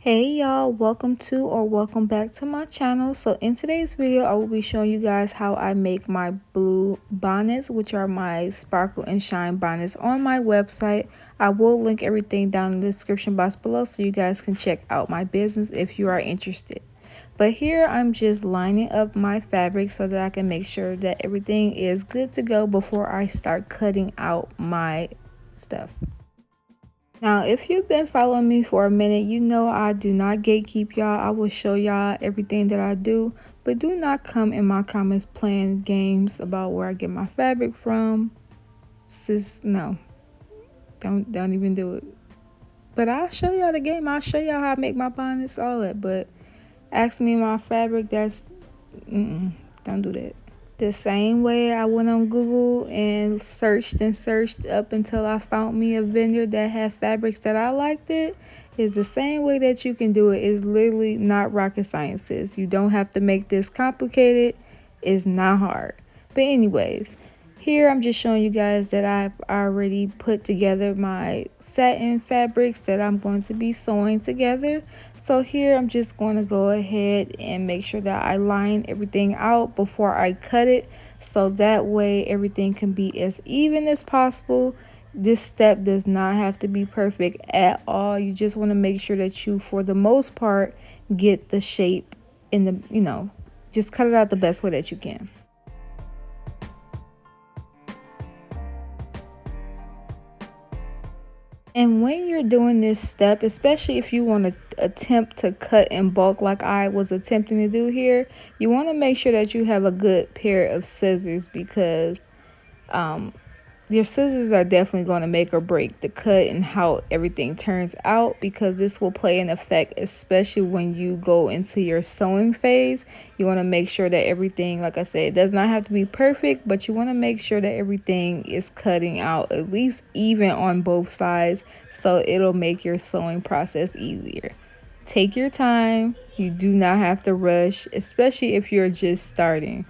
Hey y'all, welcome to or welcome back to my channel. So in today's video I will be showing you guys how I make my blue bonnets, which are my sparkle and shine bonnets on my website. I will link everything down in the description box below so you guys can check out my business if you are interested. But here I'm just lining up my fabric so that I can make sure that everything is good to go before I start cutting out my stuff. Now, if you've been following me for a minute, you know I do not gatekeep y'all. I will show y'all everything that I do, but do not come in my comments playing games about where I get my fabric from. Sis, no, don't even do it. But I'll show y'all the game. I'll show y'all how I make my bonnets, all that. But ask me my fabric. Don't do that. The same way I went on Google and searched up until I found me a vendor that had fabrics that I liked it is the same way that you can do it. It's literally not rocket sciences. You don't have to make this complicated. It's not hard. But anyways, here I'm just showing you guys that I've already put together my satin fabrics that I'm going to be sewing together. So here I'm just going to go ahead and make sure that I line everything out before I cut it, so that way everything can be as even as possible. This step does not have to be perfect at all. You just want to make sure that you, for the most part, get the shape in the, just cut it out the best way that you can. And when you're doing this step, especially if you want to attempt to cut in bulk like I was attempting to do here, you want to make sure that you have a good pair of scissors, because your scissors are definitely going to make or break the cut and how everything turns out, because this will play an effect, especially when you go into your sewing phase. You want to make sure that everything, like I said, it does not have to be perfect, but you want to make sure that everything is cutting out at least even on both sides, so it'll make your sewing process easier. Take your time. You do not have to rush, especially if you're just starting.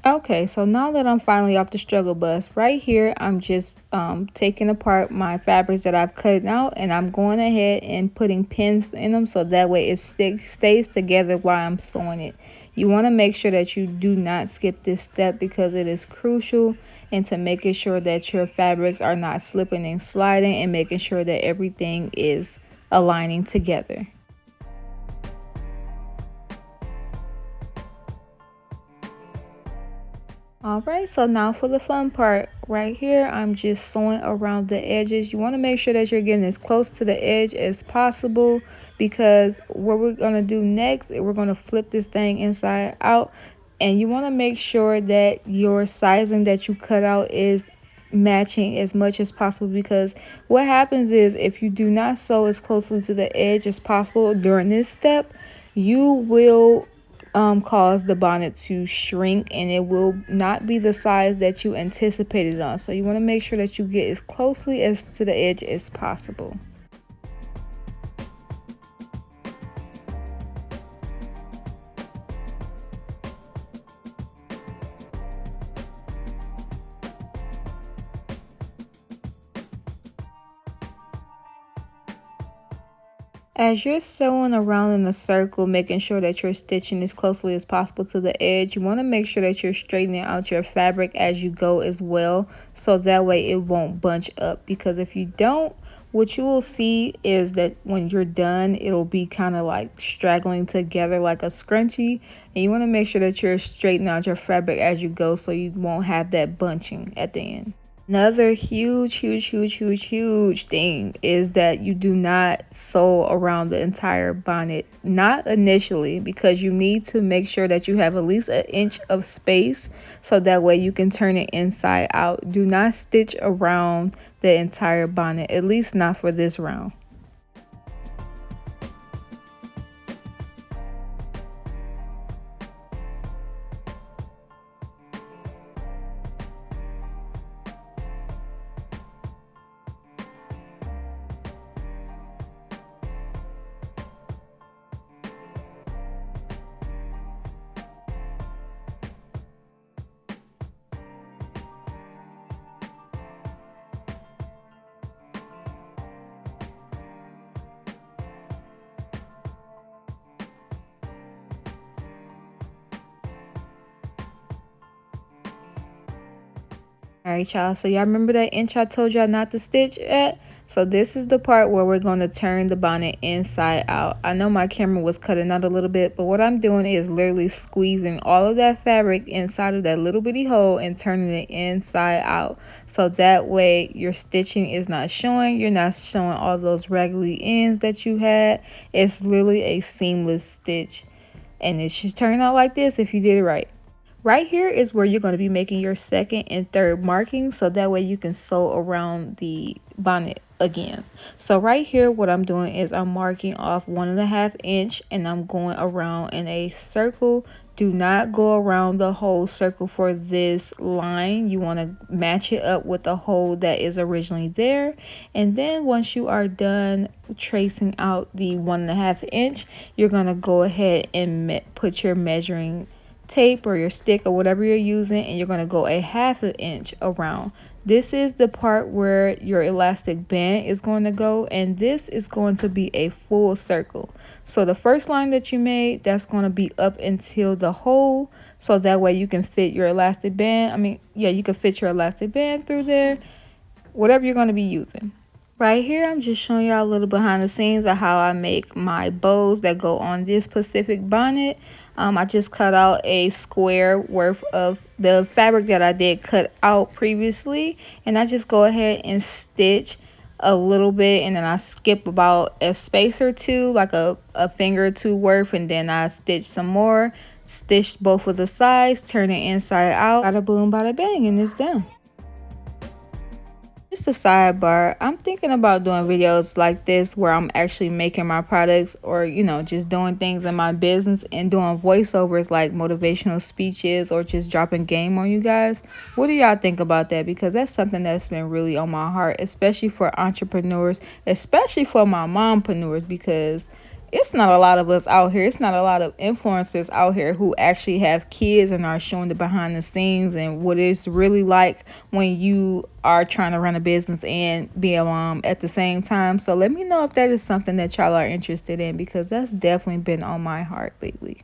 Okay, so now that I'm finally off the struggle bus, right here I'm just taking apart my fabrics that I've cut out, and I'm going ahead and putting pins in them so that way it stays together while I'm sewing it. You want to make sure that you do not skip this step, because it is crucial into making sure that your fabrics are not slipping and sliding, and making sure that everything is aligning together. Alright, so now for the fun part. Right here I'm just sewing around the edges. You want to make sure that you're getting as close to the edge as possible, because what we're going to do next is we're going to flip this thing inside out, and you want to make sure that your sizing that you cut out is matching as much as possible, because what happens is if you do not sew as closely to the edge as possible during this step, you will cause the bonnet to shrink, and it will not be the size that you anticipated on. So you want to make sure that you get as closely as to the edge as possible. As you're sewing around in a circle, making sure that you're stitching as closely as possible to the edge, you want to make sure that you're straightening out your fabric as you go as well, so that way it won't bunch up. Because if you don't, what you will see is that when you're done, it'll be kind of like straggling together like a scrunchie, and you want to make sure that you're straightening out your fabric as you go, so you won't have that bunching at the end. Another huge thing is that you do not sew around the entire bonnet, not initially, because you need to make sure that you have at least an inch of space, so that way you can turn it inside out. Do not stitch around the entire bonnet, at least not for this round. Alright, y'all, so y'all remember that inch I told y'all not to stitch at? So this is the part where we're going to turn the bonnet inside out. I know my camera was cutting out a little bit, but what I'm doing is literally squeezing all of that fabric inside of that little bitty hole and turning it inside out. So that way your stitching is not showing. You're not showing all those raggedy ends that you had. It's literally a seamless stitch. And it should turn out like this if you did it right. Right here is where you're going to be making your second and third markings, so that way you can sew around the bonnet again. So right here, what I'm doing is I'm marking off 1.5 inch and I'm going around in a circle. Do not go around the whole circle for this line. You want to match it up with the hole that is originally there. And then once you are done tracing out the 1.5 inch, you're going to go ahead and put your measuring tape or your stick or whatever you're using, and you're going to go a 1/2 inch around. This is the part where your elastic band is going to go, and this is going to be a full circle. So the first line that you made, that's going to be up until the hole, so that way you can fit your elastic band. You can fit your elastic band through there, whatever you're going to be using. Right here, I'm just showing y'all a little behind the scenes of how I make my bows that go on this specific bonnet. I just cut out a square worth of the fabric that I did cut out previously, and I just go ahead and stitch a little bit, and then I skip about a space or two, like a finger or two worth, and then I stitch some more, stitch both of the sides, turn it inside out, bada boom bada bang, and it's done. Just a sidebar, I'm thinking about doing videos like this where I'm actually making my products, or just doing things in my business and doing voiceovers like motivational speeches or just dropping game on you guys. What do y'all think about that? Because that's something that's been really on my heart, especially for entrepreneurs, especially for my mompreneurs, because it's not a lot of us out here. It's not a lot of influencers out here who actually have kids and are showing the behind the scenes and what it's really like when you are trying to run a business and be a mom at the same time. So let me know if that is something that y'all are interested in, because that's definitely been on my heart lately.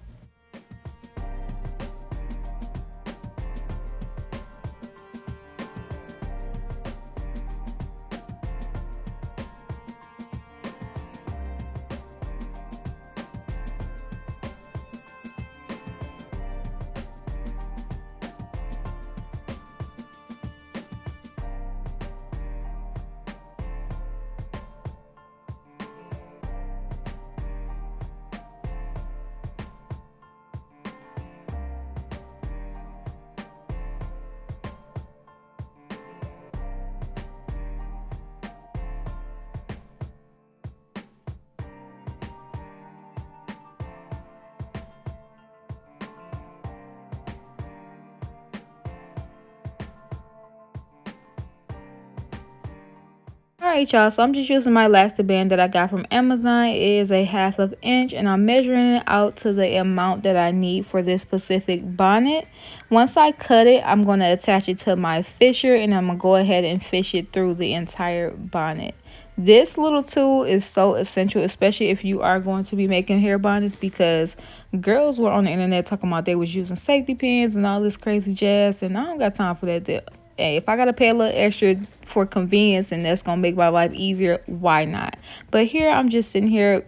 Alright, y'all, so I'm just using my elastic band that I got from Amazon. It is a 1/2 inch, and I'm measuring it out to the amount that I need for this specific bonnet. Once I cut it, I'm going to attach it to my fisher, and I'm going to go ahead and fish it through the entire bonnet. This little tool is so essential, especially if you are going to be making hair bonnets, because girls were on the internet talking about they was using safety pins and all this crazy jazz, and I don't got time for that. Hey, if I gotta pay a little extra for convenience and that's gonna make my life easier, why not? But here I'm just sitting here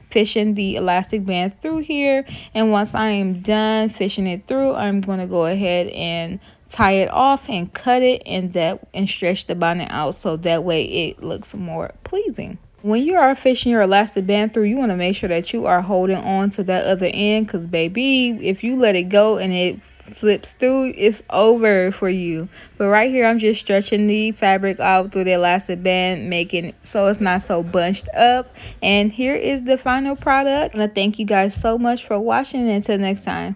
fishing the elastic band through here, and once I am done fishing it through, I'm gonna go ahead and tie it off and cut it and stretch the bonnet out, so that way it looks more pleasing. When you are fishing your elastic band through, you want to make sure that you are holding on to that other end, because baby, if you let it go and it flips through, it's over for you. But right here, I'm just stretching the fabric out through the elastic band, making it so it's not so bunched up. And here is the final product. And I thank you guys so much for watching, and until next time.